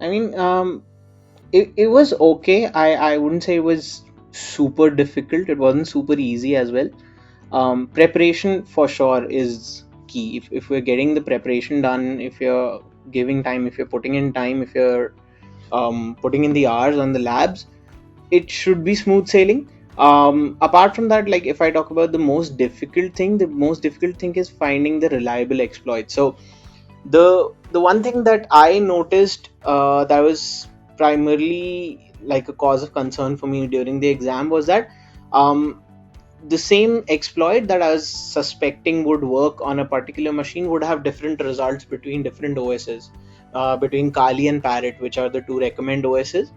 I mean, it was okay. I wouldn't say it was super difficult. It wasn't super easy as well. Preparation for sure is key. If we're getting the preparation done, if you're giving time, if you're putting in time, if you're putting in the hours on the labs, it should be smooth sailing. Apart from that, like if I talk about the most difficult thing is finding the reliable exploit. So the one thing that I noticed that was primarily like a cause of concern for me during the exam was that um, the same exploit that I was suspecting would work on a particular machine would have different results between different OSs, between Kali and Parrot, which are the two recommend OSs.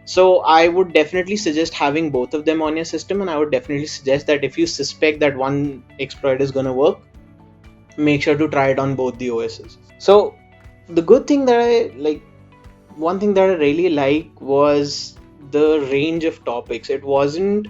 So I would definitely suggest having both of them on your system, and I would definitely suggest that if you suspect that one exploit is going to work, make sure to try it on both the OSs. So the good thing that I like, one thing that I really like was the range of topics. It wasn't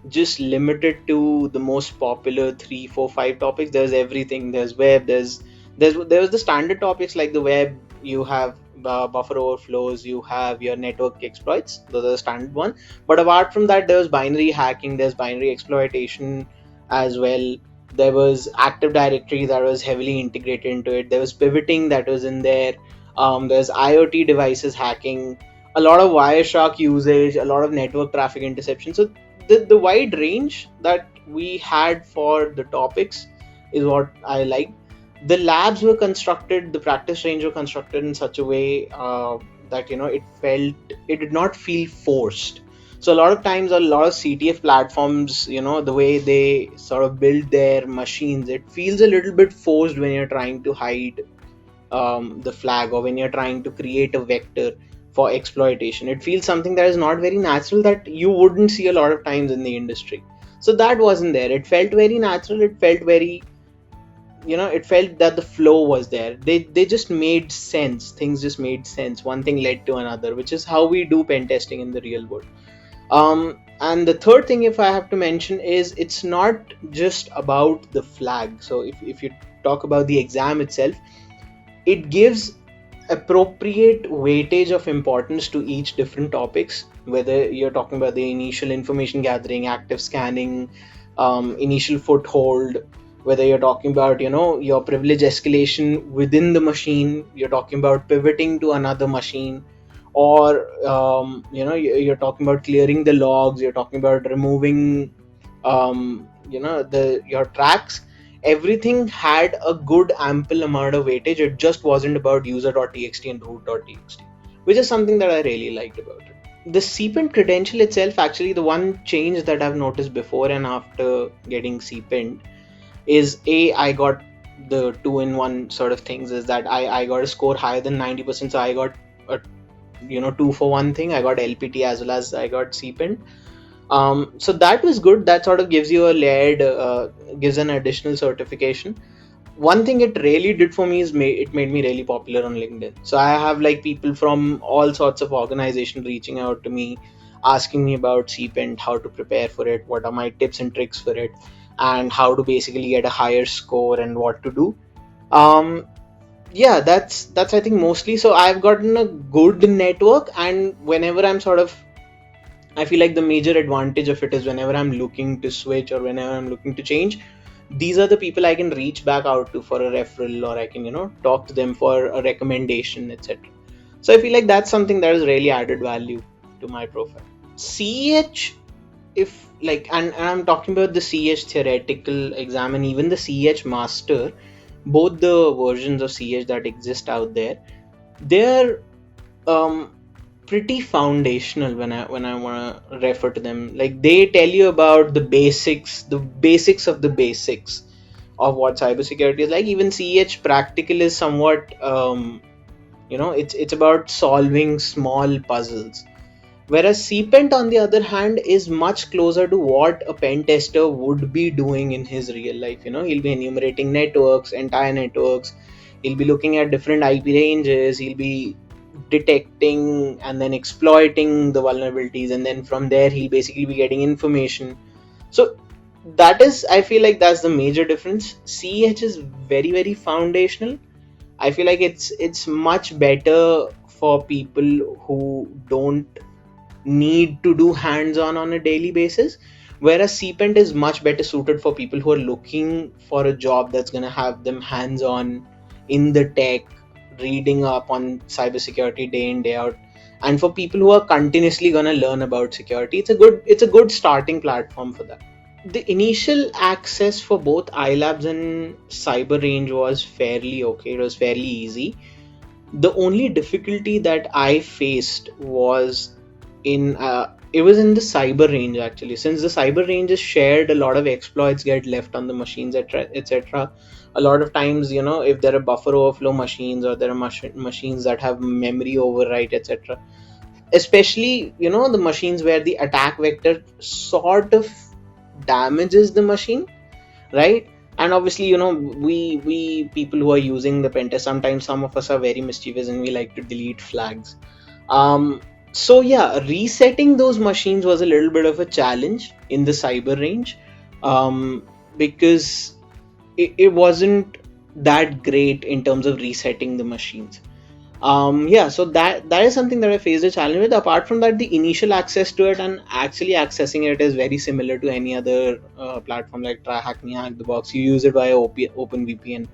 just limited to the most popular 3 4 5 topics. There's everything. There's web, there's the standard topics like the web. You have buffer overflows, you have your network exploits. Those are the standard one. But apart from that, there's binary hacking, there's binary exploitation as well. There was active directory that was heavily integrated into it. There was pivoting that was in there. There's IoT devices hacking, a lot of Wireshark usage, a lot of network traffic interception. So the wide range that we had for the topics is what I like. The labs were constructed, the practice range were constructed in such a way that it did not feel forced. So a lot of times, a lot of CTF platforms, the way they sort of build their machines, it feels a little bit forced when you're trying to hide the flag, or when you're trying to create a vector for exploitation. It feels something that is not very natural, that you wouldn't see a lot of times in the industry. So that wasn't there. It felt very natural. It felt very, it felt that the flow was there. They just made sense. Things just made sense. One thing led to another, which is how we do pen testing in the real world. And the third thing, if I have to mention, is it's not just about the flag. So if you talk about the exam itself, it gives appropriate weightage of importance to each different topics, whether you're talking about the initial information gathering, active scanning, initial foothold, whether you're talking about your privilege escalation within the machine, you're talking about pivoting to another machine, or you're talking about clearing the logs, you're talking about removing the your tracks. Everything had a good ample amount of weightage. It just wasn't about user.txt and root.txt, which is something that I really liked about it. The CPENT credential itself, actually, the one change that I've noticed before and after getting CPENT is I got the 2-in-1 sort of things, is that I got a score higher than 90%. So I got a 2-for-1 thing. I got LPT as well as I got CPENT. So that was good. That sort of gives you a layered, gives an additional certification. One thing it really did for me is it made me really popular on LinkedIn. So I have like people from all sorts of organizations reaching out to me, asking me about CPENT, how to prepare for it, what are my tips and tricks for it, and how to basically get a higher score and what to do. Yeah, that's I think mostly. So I've gotten a good network, and whenever I feel like the major advantage of it is whenever I'm looking to switch or whenever I'm looking to change, these are the people I can reach back out to for a referral, or I can, talk to them for a recommendation, etc. So I feel like that's something that has really added value to my profile. CEH, if like, and I'm talking about the CEH theoretical exam and even the CEH master, both the versions of CEH that exist out there, they're pretty foundational when I want to refer to them. Like, they tell you about the basics of the basics of what cybersecurity is like. Even CH practical is somewhat it's about solving small puzzles, whereas CPENT on the other hand is much closer to what a pen tester would be doing in his real life. He'll be enumerating networks, entire networks. He'll be looking at different IP ranges. He'll be detecting and then exploiting the vulnerabilities, and then from there he'll basically be getting information. So that is, I feel like that's the major difference. CEH is very, very foundational. I feel like it's much better for people who don't need to do hands-on on a daily basis, whereas CPENT is much better suited for people who are looking for a job that's going to have them hands-on in the tech, reading up on cybersecurity day in day out, and for people who are continuously going to learn about security. It's a good starting platform for that. The initial access for both iLabs and cyber range was fairly okay. It was fairly easy. The only difficulty that I faced was in the cyber range, actually. Since the cyber range is shared, a lot of exploits get left on the machines, etc. A lot of times, if there are buffer overflow machines, or there are machines that have memory overwrite, etc., especially the machines where the attack vector sort of damages the machine, right? And obviously, we people who are using the pentest, sometimes some of us are very mischievous and we like to delete flags. So yeah, resetting those machines was a little bit of a challenge in the cyber range, because it wasn't that great in terms of resetting the machines. Yeah, so that is something that I faced a challenge with. Apart from that, the initial access to it and actually accessing it is very similar to any other platform, like try hack me, hack the box. You use it via open VPN,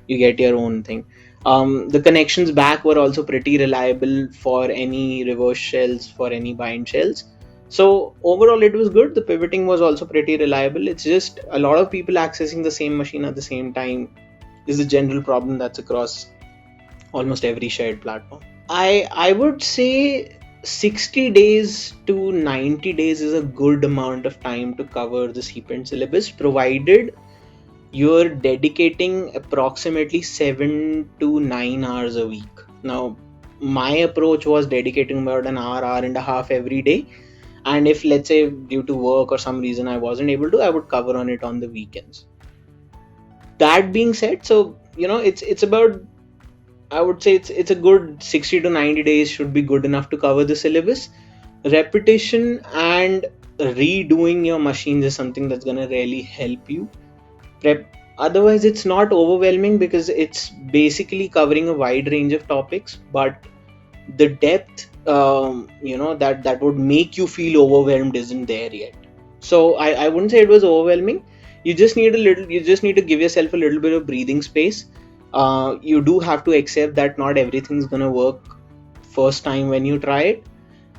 you get your own thing. The connections back were also pretty reliable for any reverse shells, for any bind shells. So overall it was good. The pivoting was also pretty reliable. It's just a lot of people accessing the same machine at the same time is a general problem that's across almost every shared platform. I would say 60 days to 90 days is a good amount of time to cover the CPENT syllabus, provided you're dedicating approximately 7 to 9 hours a week. Now, my approach was dedicating about an hour and a half every day. And if, let's say, due to work or some reason I wasn't able to, I would cover on it on the weekends. That being said, so, it's about, I would say it's a good 60 to 90 days should be good enough to cover the syllabus. Repetition and redoing your machines is something that's going to really help you prep. Otherwise, it's not overwhelming because it's basically covering a wide range of topics, but the depth that would make you feel overwhelmed isn't there yet. So I wouldn't say it was overwhelming. You just need to give yourself a little bit of breathing space. You do have to accept that not everything's gonna work first time when you try it,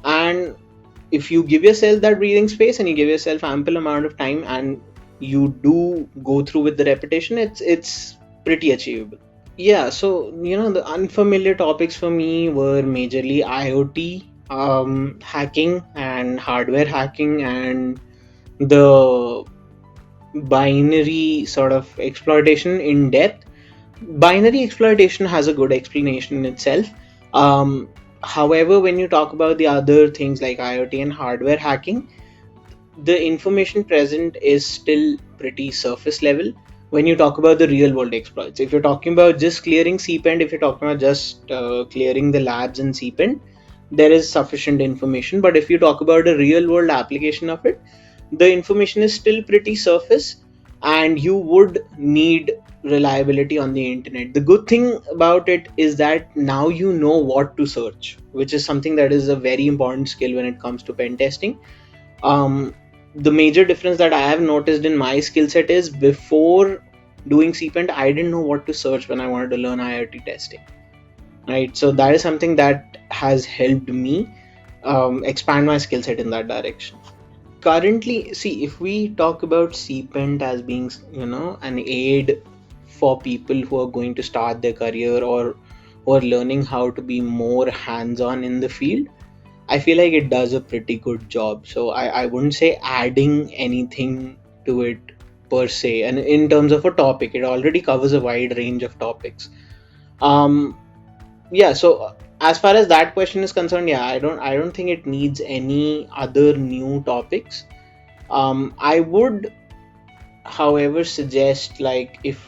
and if you give yourself that breathing space and you give yourself ample amount of time and you do go through with the repetition, it's pretty achievable. Yeah, so the unfamiliar topics for me were majorly IoT, hacking and hardware hacking, and the binary sort of exploitation in depth. Binary exploitation has a good explanation in itself. However, when you talk about the other things like IoT and hardware hacking, the information present is still pretty surface level when you talk about the real world exploits. If you're talking about just clearing CPENT, if you're talking about just clearing the labs in CPENT, there is sufficient information. But if you talk about a real world application of it, the information is still pretty surface and you would need reliability on the internet. The good thing about it is that now you know what to search, which is something that is a very important skill when it comes to pen testing. The major difference that I have noticed in my skill set is before doing CPENT, I didn't know what to search when I wanted to learn IoT testing. Right, so that is something that has helped me expand my skill set in that direction. Currently, see, if we talk about CPENT as being, an aid for people who are going to start their career or who are learning how to be more hands-on in the field, I feel like it does a pretty good job. So I wouldn't say adding anything to it per se. And in terms of a topic, it already covers a wide range of topics. Yeah, so as far as that question is concerned, yeah, I don't think it needs any other new topics. I would, however, suggest, like, if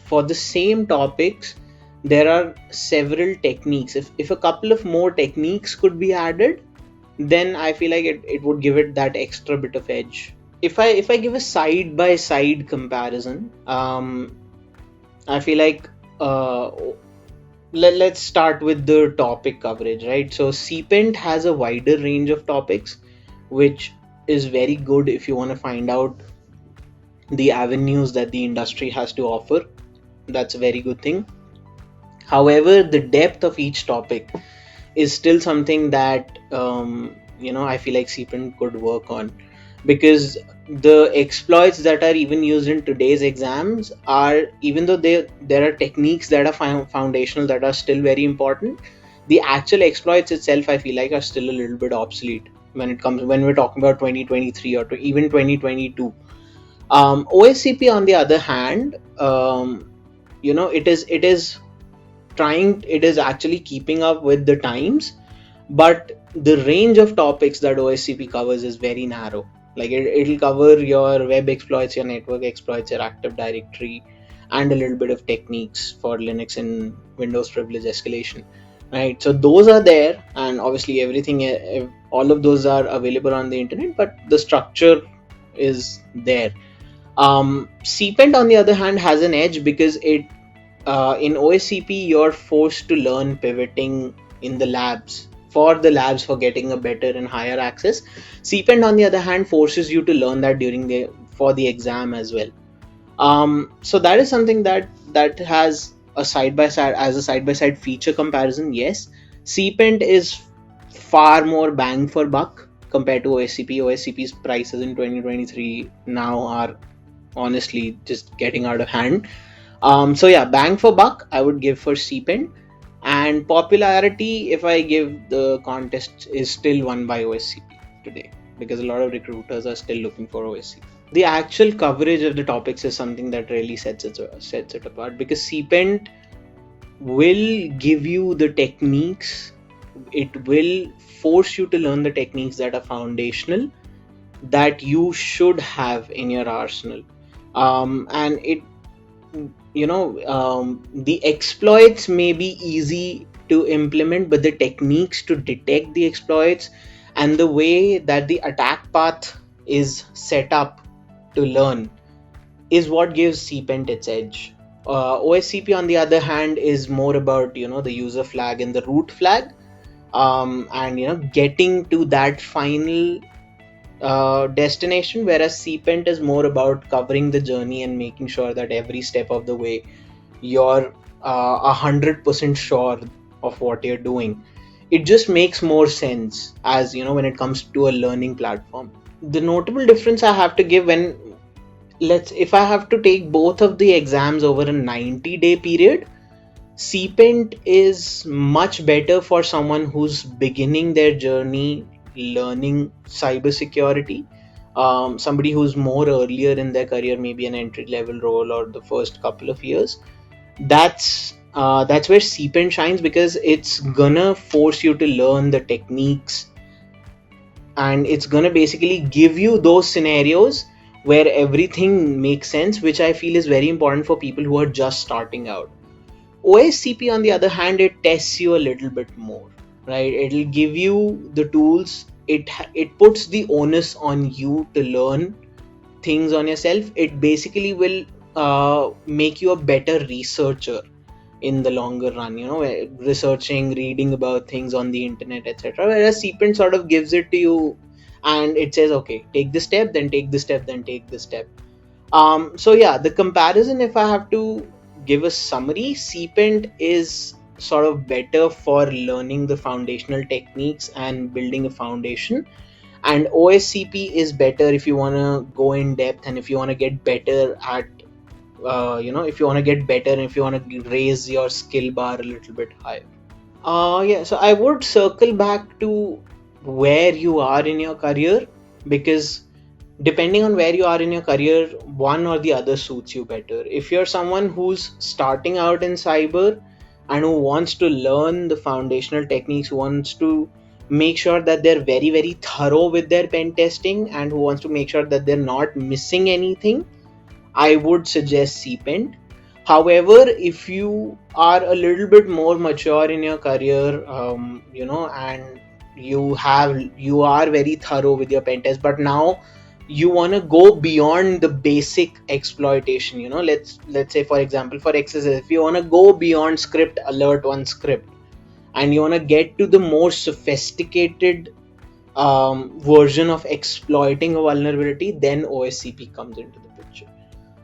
for the same topics there are several techniques, if a couple of more techniques could be added, then I feel like it would give it that extra bit of edge. If I give a side by side comparison, I feel like let's start with the topic coverage, right? So CPENT has a wider range of topics, which is very good if you want to find out the avenues that the industry has to offer. That's a very good thing. However, the depth of each topic is still something that I feel like CPENT could work on, because the exploits that are even used in today's exams are, even though there are techniques that are foundational, that are still very important, the actual exploits itself I feel like are still a little bit obsolete when we're talking about 2023 or even 2022. OSCP on the other hand, it is actually keeping up with the times, but the range of topics that OSCP covers is very narrow. Like it'll cover your web exploits, your network exploits, your Active Directory, and a little bit of techniques for Linux and Windows privilege escalation. Right, so those are there, and obviously everything, all of those are available on the internet, but the structure is there. CPENT on the other hand has an edge because in OSCP you're forced to learn pivoting in the labs for getting a better and higher access. CPENT on the other hand forces you to learn that for the exam as well. So that is something that has a side by side feature comparison. Yes, CPENT is far more bang for buck compared to OSCP. OSCP's prices in 2023 now are honestly just getting out of hand. So yeah, bang for buck, I would give for CPENT. And popularity, if I give, the contest is still won by OSCP today, because a lot of recruiters are still looking for OSCP. The actual coverage of the topics is something that really sets it apart, because CPENT will give you the techniques. It will force you to learn the techniques that are foundational, that you should have in your arsenal. And the exploits may be easy to implement, but the techniques to detect the exploits and the way that the attack path is set up to learn is what gives CPENT its edge. OSCP on the other hand is more about the user flag and the root flag, and getting to that final destination, whereas CPENT is more about covering the journey and making sure that every step of the way you're 100% sure of what you're doing. It just makes more sense, as when it comes to a learning platform. The notable difference I have to give, if I have to take both of the exams over a 90-day period, CPENT is much better for someone who's beginning their journey learning cybersecurity. Somebody who's more earlier in their career, maybe an entry level role or the first couple of years. That's where CPENT shines, because it's gonna force you to learn the techniques, and it's gonna basically give you those scenarios where everything makes sense, which I feel is very important for people who are just starting out. OSCP on the other hand, it tests you a little bit more, right? It'll give you the tools. It puts the onus on you to learn things on yourself. It basically will make you a better researcher in the longer run, researching, reading about things on the internet, etc. Whereas CPENT sort of gives it to you, and it says, okay, take this step, then take this step, then take this step. So yeah, the comparison, if I have to give a summary, CPENT is sort of better for learning the foundational techniques and building a foundation, and OSCP is better if you want to go in depth and if you want to get better at if you want to get better and if you want to raise your skill bar a little bit higher. Yeah, so I would circle back to where you are in your career, because depending on where you are in your career, one or the other suits you better. If you're someone who's starting out in cyber and who wants to learn the foundational techniques, who wants to make sure that they're very, very thorough with their pen testing, and who wants to make sure that they're not missing anything, I would suggest CPENT. However, if you are a little bit more mature in your career, and you are very thorough with your pen test, but now you want to go beyond the basic exploitation. Let's say, for example, for XSS, if you want to go beyond script alert one script, and you want to get to the more sophisticated version of exploiting a vulnerability, then OSCP comes into the picture.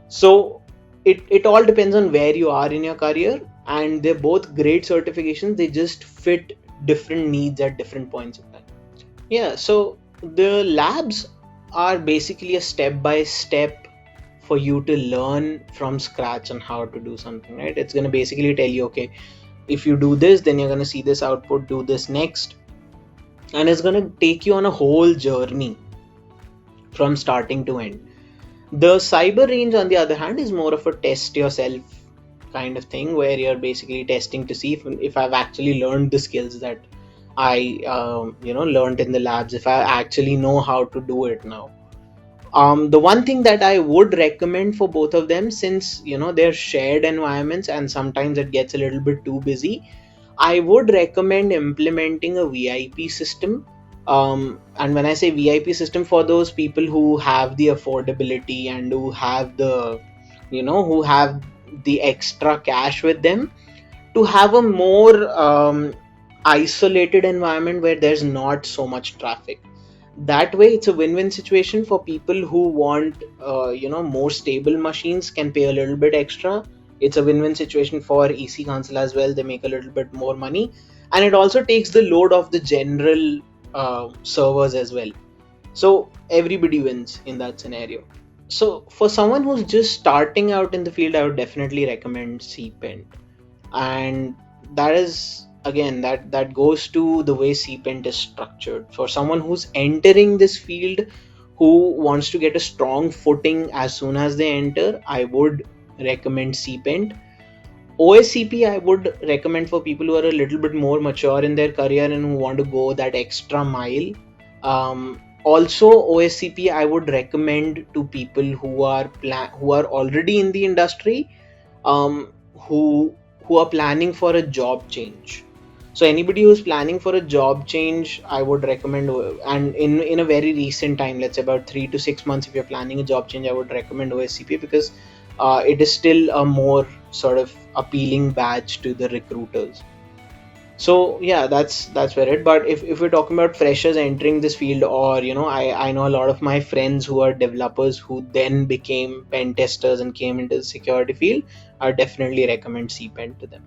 So it all depends on where you are in your career, and they're both great certifications. They just fit different needs at different points of time. Yeah, so the labs are basically a step by step for you to learn from scratch on how to do something, right? It's going to basically tell you, okay, if you do this, then you're going to see this output, do this next. And it's going to take you on a whole journey from starting to end. The cyber range, on the other hand, is more of a test yourself kind of thing, where you're basically testing to see if I've actually learned the skills that I learned in the labs, if I actually know how to do it now. The one thing that I would recommend for both of them, since they're shared environments and sometimes it gets a little bit too busy, I would recommend implementing a VIP system. And when I say VIP system, for those people who have the affordability and who have the extra cash with them, to have a more isolated environment where there's not so much traffic. That way it's a win-win situation for people who want more stable machines, can pay a little bit extra. It's a win-win situation for EC council as well, they make a little bit more money, and it also takes the load of the general servers as well. So everybody wins in that scenario. So for someone who's just starting out in the field, I would definitely recommend CPENT. And that is, again, that goes to the way CPENT is structured. For someone who's entering this field, who wants to get a strong footing as soon as they enter, I would recommend CPENT. OSCP I would recommend for people who are a little bit more mature in their career and who want to go that extra mile. Also, OSCP I would recommend to people who are already in the industry, who are planning for a job change. So anybody who's planning for a job change, I would recommend, and in a very recent time, let's say about 3 to 6 months, if you're planning a job change, I would recommend OSCP, because it is still a more sort of appealing badge to the recruiters. So yeah, that's where it. But if we're talking about freshers entering this field, or I know a lot of my friends who are developers who then became pen testers and came into the security field, I definitely recommend CPENT to them.